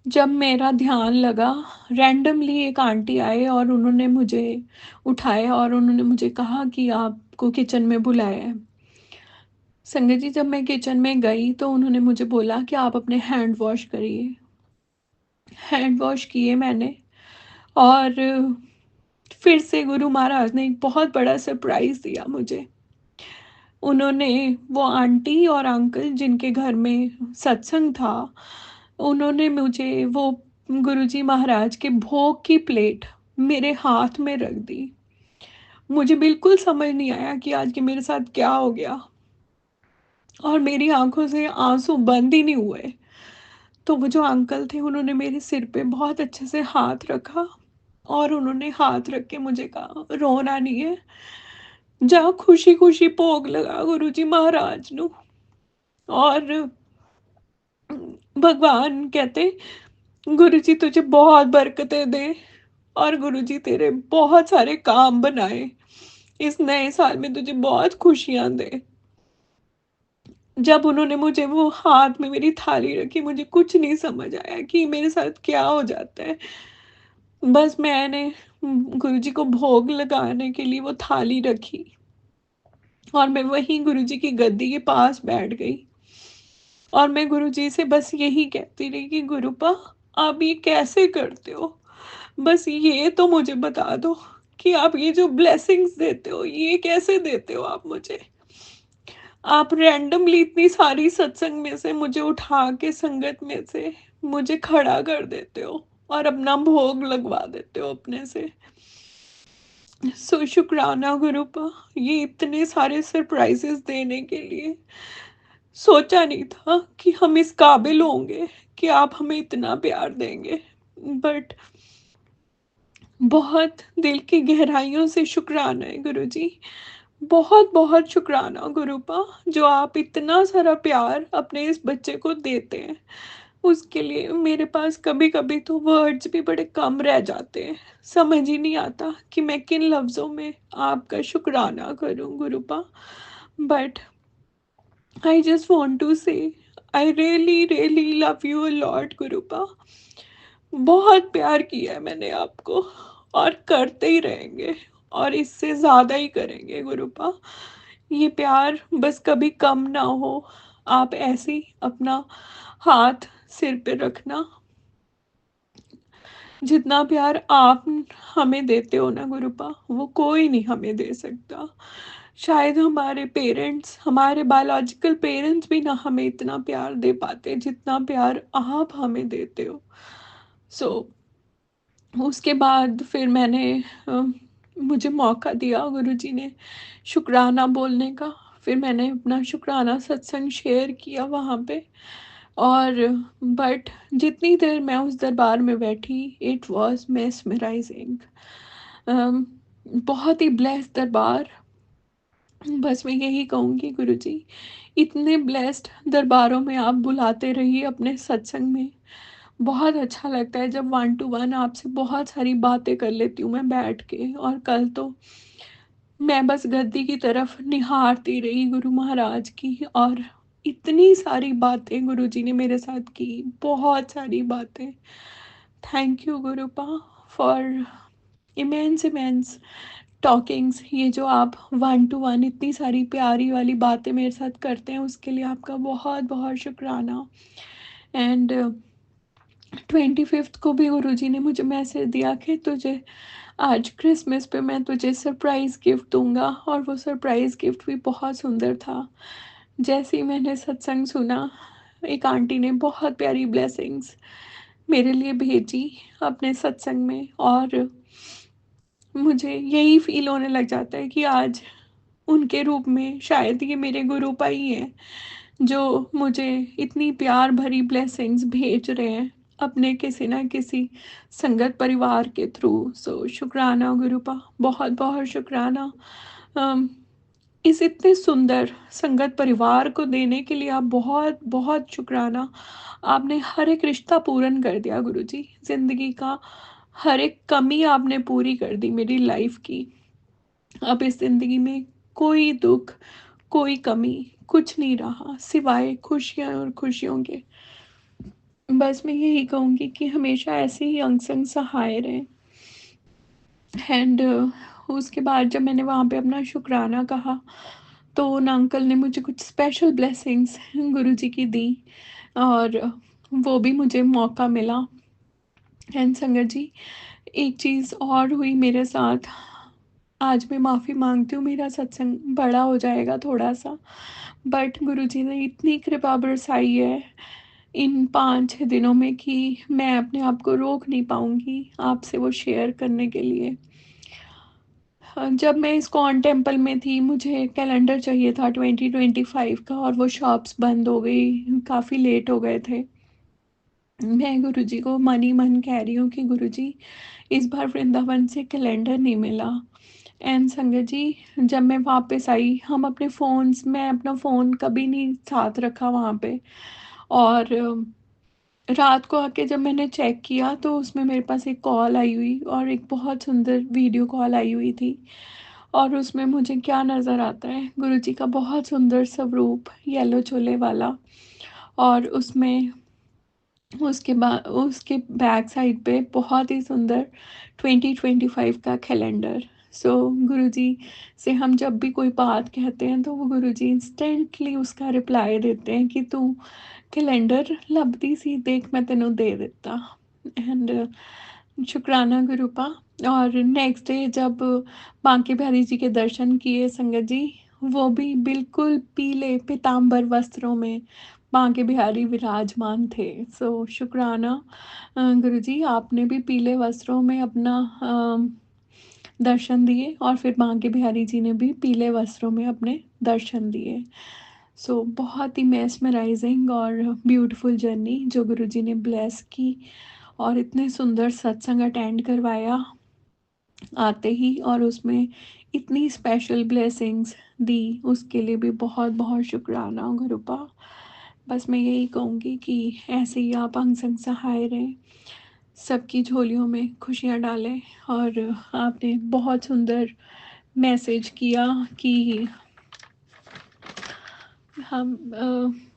जब मेरा ध्यान लगा, रैंडमली एक आंटी आए और उन्होंने मुझे उठाया और उन्होंने मुझे कहा कि आपको किचन में बुलाया है। संगत जी, जब मैं किचन में गई तो उन्होंने मुझे बोला कि आप अपने हैंड वॉश करिए। हैंड वॉश किए मैंने। और फिर से गुरु महाराज ने एक बहुत बड़ा सरप्राइज़ दिया मुझे। उन्होंने, वो आंटी और अंकल जिनके घर में सत्संग था, उन्होंने मुझे वो गुरुजी महाराज के भोग की प्लेट मेरे हाथ में रख दी। मुझे बिल्कुल समझ नहीं आया कि आज के मेरे साथ क्या हो गया, और मेरी आंखों से आंसू बंद ही नहीं हुए। तो वो जो अंकल थे उन्होंने मेरे सिर पे बहुत अच्छे से हाथ रखा और उन्होंने हाथ रख के मुझे कहा, रोना नहीं है, जा खुशी खुशी भोग लगा गुरुजी महाराज नु। और भगवान कहते, गुरुजी तुझे बहुत बरकतें दे और गुरुजी तेरे बहुत सारे काम बनाए, इस नए साल में तुझे बहुत खुशियां दे। जब उन्होंने मुझे वो हाथ में मेरी थाली रखी, मुझे कुछ नहीं समझ आया कि मेरे साथ क्या हो जाता है। बस मैंने गुरुजी को भोग लगाने के लिए वो थाली रखी और मैं वहीं गुरुजी की गद्दी के पास बैठ गई। और मैं गुरुजी से बस यही कहती रही कि गुरुपा, आप ये कैसे करते हो? बस ये तो मुझे बता दो कि आप ये जो ब्लेसिंग्स देते हो, ये कैसे देते हो आप मुझे? आप रैंडमली इतनी सारी सत्संग में से मुझे उठा के संगत में से मुझे खड़ा कर देते हो और अपना भोग लगवा देते हो अपने से। सो शुक्राना गुरुपा, ये इतने सारे सरप्राइजेस देने के लिए। सोचा नहीं था कि हम इस काबिल होंगे कि आप हमें इतना प्यार देंगे। बट बहुत दिल की गहराइयों से शुक्राना है गुरुजी। बहुत बहुत शुक्राना गुरुपा, जो आप इतना सारा प्यार अपने इस बच्चे को देते हैं। उसके लिए मेरे पास कभी कभी तो वर्ड्स भी बड़े कम रह जाते हैं। समझ ही नहीं आता कि मैं किन लफ्ज़ों में आपका शुक्राना करूं Gurupa. But I just want to say I really really love you a lot Gurupa. बहुत प्यार किया है मैंने आपको और करते ही रहेंगे और इससे ज़्यादा ही करेंगे गुरुपा। ये प्यार बस कभी कम ना हो। आप ऐसे ही अपना हाथ सिर पे रखना। जितना प्यार आप हमें देते हो ना गुरुपा, वो कोई नहीं हमें दे सकता। शायद हमारे पेरेंट्स, हमारे बायोलॉजिकल पेरेंट्स भी ना हमें इतना प्यार दे पाते जितना प्यार आप हमें देते हो। सो उसके बाद फिर मैंने मुझे मौका दिया गुरुजी ने शुक्राना बोलने का। फिर मैंने अपना शुक्राना सत्संग शेयर किया वहाँ पे। और बट जितनी देर मैं उस दरबार में बैठी, इट वाज़ मेस्मराइजिंग। बहुत ही ब्लेस्ड दरबार। बस मैं यही कहूँगी गुरुजी, इतने ब्लेस्ड दरबारों में आप बुलाते रहिए अपने सत्संग में। बहुत अच्छा लगता है जब वन टू वन आपसे बहुत सारी बातें कर लेती हूँ मैं बैठ के। और कल तो मैं बस गद्दी की तरफ निहारती रही गुरु महाराज की, और इतनी सारी बातें गुरुजी ने मेरे साथ की, बहुत सारी बातें। Thank you Gurupa for immense immense talkings. ये जो आप वन टू वन इतनी सारी प्यारी वाली बातें मेरे साथ करते हैं, उसके लिए आपका बहुत बहुत शुक्राना। एंड 25th को भी गुरुजी ने मुझे मैसेज दिया कि तुझे आज क्रिसमस पे मैं तुझे सरप्राइज़ गिफ्ट दूंगा, और वो सरप्राइज़ गिफ्ट भी बहुत सुंदर था। जैसे ही मैंने सत्संग सुना, एक आंटी ने बहुत प्यारी ब्लेसिंग्स मेरे लिए भेजी अपने सत्संग में, और मुझे यही फील होने लग जाता है कि आज उनके रूप में शायद ये मेरे गुरुपा ही हैं, जो मुझे इतनी प्यार भरी ब्लेसिंग्स भेज रहे हैं अपने किसी ना किसी संगत परिवार के थ्रू। सो शुक्राना गुरुपा, बहुत बहुत शुक्राना। अम, इस इतने सुंदर संगत परिवार को देने के लिए आप बहुत बहुत शुक्राना। आपने हर एक रिश्ता पूर्ण कर दिया गुरुजी, जिंदगी का हर एक कमी आपने पूरी कर दी मेरी लाइफ की। अब इस जिंदगी में कोई दुख, कोई कमी, कुछ नहीं रहा सिवाय खुशियाँ और खुशियों के। बस मैं यही कहूँगी कि हमेशा ऐसे ही अंग संग सहाय रहें। एंड उसके बाद जब मैंने वहाँ पे अपना शुक्राना कहा, तो उन अंकल ने मुझे कुछ स्पेशल ब्लेसिंग्स गुरुजी की दी, और वो भी मुझे मौका मिला। एंड संगत जी, एक चीज़ और हुई मेरे साथ। आज मैं माफ़ी मांगती हूँ, मेरा सत्संग बड़ा हो जाएगा थोड़ा सा, बट गुरुजी ने इतनी कृपा बरसाई है इन 5-6 दिनों में कि मैं अपने आप को रोक नहीं पाऊँगी आपसे वो शेयर करने के लिए। जब मैं इस्कॉन टेम्पल में थी, मुझे कैलेंडर चाहिए था 2025 का, और वो शॉप्स बंद हो गई, काफ़ी लेट हो गए थे। मैं गुरुजी को मन ही मन कह रही हूँ कि गुरुजी, इस बार वृंदावन से कैलेंडर नहीं मिला। एंड संगत जी, जब मैं वापस आई, हम अपने फ़ोन्स मैं अपना फ़ोन कभी नहीं साथ रखा वहाँ पे, और रात को आके जब मैंने चेक किया तो उसमें मेरे पास एक कॉल आई हुई, और एक बहुत सुंदर वीडियो कॉल आई हुई थी। और उसमें मुझे क्या नज़र आता है, गुरुजी का बहुत सुंदर स्वरूप येलो चोले वाला, और उसमें उसके बाद उसके बैक साइड पे बहुत ही सुंदर 2025 का कैलेंडर। सो गुरुजी से हम जब भी कोई बात कहते हैं, तो वो गुरुजी इंस्टेंटली उसका रिप्लाई देते हैं कि तू कैलेंडर लभदी सी देख, मैं तेनों दे दिता। एंड शुक्राना गुरुपा। और नेक्स्ट डे जब बांके बिहारी जी के दर्शन किए संगत जी, वो भी बिल्कुल पीले पीतांबर वस्त्रों में बांके बिहारी विराजमान थे। सो शुक्राना गुरुजी, आपने भी पीले वस्त्रों में अपना दर्शन दिए, और फिर बांके बिहारी जी ने भी पीले वस्त्रों में अपने दर्शन दिए। सो बहुत ही मेस्मराइजिंग और ब्यूटीफुल जर्नी जो गुरुजी ने ब्लेस की, और इतने सुंदर सत्संग अटेंड करवाया आते ही, और उसमें इतनी स्पेशल ब्लेसिंग्स दी, उसके लिए भी बहुत बहुत शुक्राना गुरुपा। बस मैं यही कहूँगी कि ऐसे ही आप अंग संग सहाय रहें, सबकी झोलियों में खुशियाँ डालें। और आपने बहुत सुंदर मैसेज किया कि हम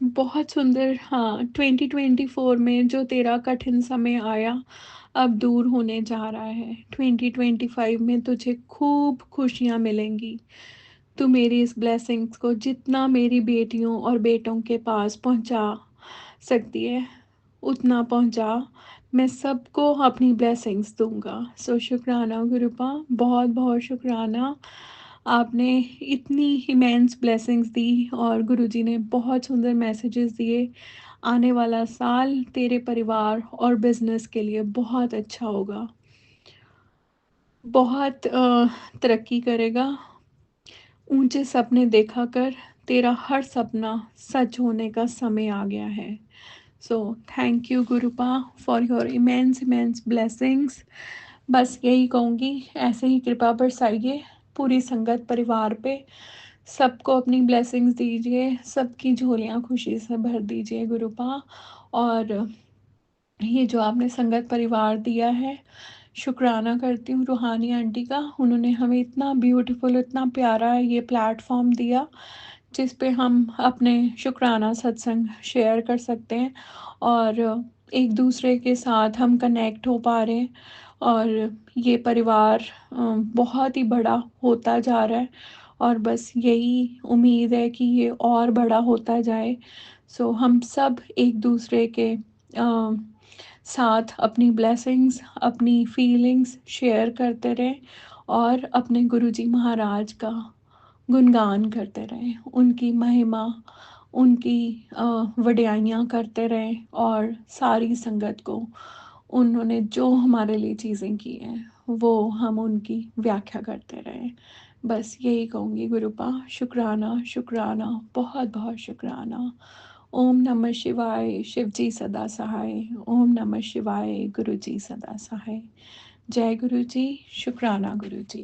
बहुत सुंदर, हाँ, 2024 में जो तेरा कठिन समय आया अब दूर होने जा रहा है, 2025 में तुझे खूब खुशियाँ मिलेंगी। तू मेरी इस ब्लेसिंग्स को जितना मेरी बेटियों और बेटों के पास पहुंचा सकती है उतना पहुंचा। मैं सबको अपनी ब्लेसिंग्स दूंगा। सो शुक्राना गुरुपा, बहुत बहुत शुक्राना। आपने इतनी इमेंस ब्लेसिंग्स दी, और गुरुजी ने बहुत सुंदर मैसेजेस दिए। आने वाला साल तेरे परिवार और बिजनेस के लिए बहुत अच्छा होगा, बहुत तरक्की करेगा। ऊंचे सपने देखा कर, तेरा हर सपना सच होने का समय आ गया है। सो thank you Gurupa for your immense immense blessings. बस यही कहूँगी, ऐसे ही कृपा बरसाइए पूरी संगत परिवार पे। सबको अपनी ब्लेसिंग्स दीजिए, सबकी झोलियाँ खुशी से भर दीजिए गुरुपा। और ये जो आपने संगत परिवार दिया है, शुक्राना करती हूँ रूहानी आंटी का। उन्होंने हमें इतना ब्यूटीफुल, इतना प्यारा ये प्लेटफॉर्म दिया जिस पे हम अपने शुक्राना सत्संग शेयर कर सकते हैं और एक दूसरे के साथ हम कनेक्ट हो पा रहे हैं। और ये परिवार बहुत ही बड़ा होता जा रहा है और बस यही उम्मीद है कि ये और बड़ा होता जाए। सो हम सब एक दूसरे के साथ अपनी ब्लेसिंग्स, अपनी फीलिंग्स शेयर करते रहें और अपने गुरुजी महाराज का गुणगान करते रहें, उनकी महिमा, उनकी वड्याइयाँ करते रहें और सारी संगत को उन्होंने जो हमारे लिए चीज़ें की हैं वो हम उनकी व्याख्या करते रहें। बस यही कहूँगी गुरुपा, शुक्राना शुक्राना, बहुत बहुत शुक्राना। ओम नमः शिवाय, शिव जी सदा सहाय। ओम नमः शिवाय, गुरु जी सदा सहाय। जय गुरु जी, शुक्राना गुरु जी।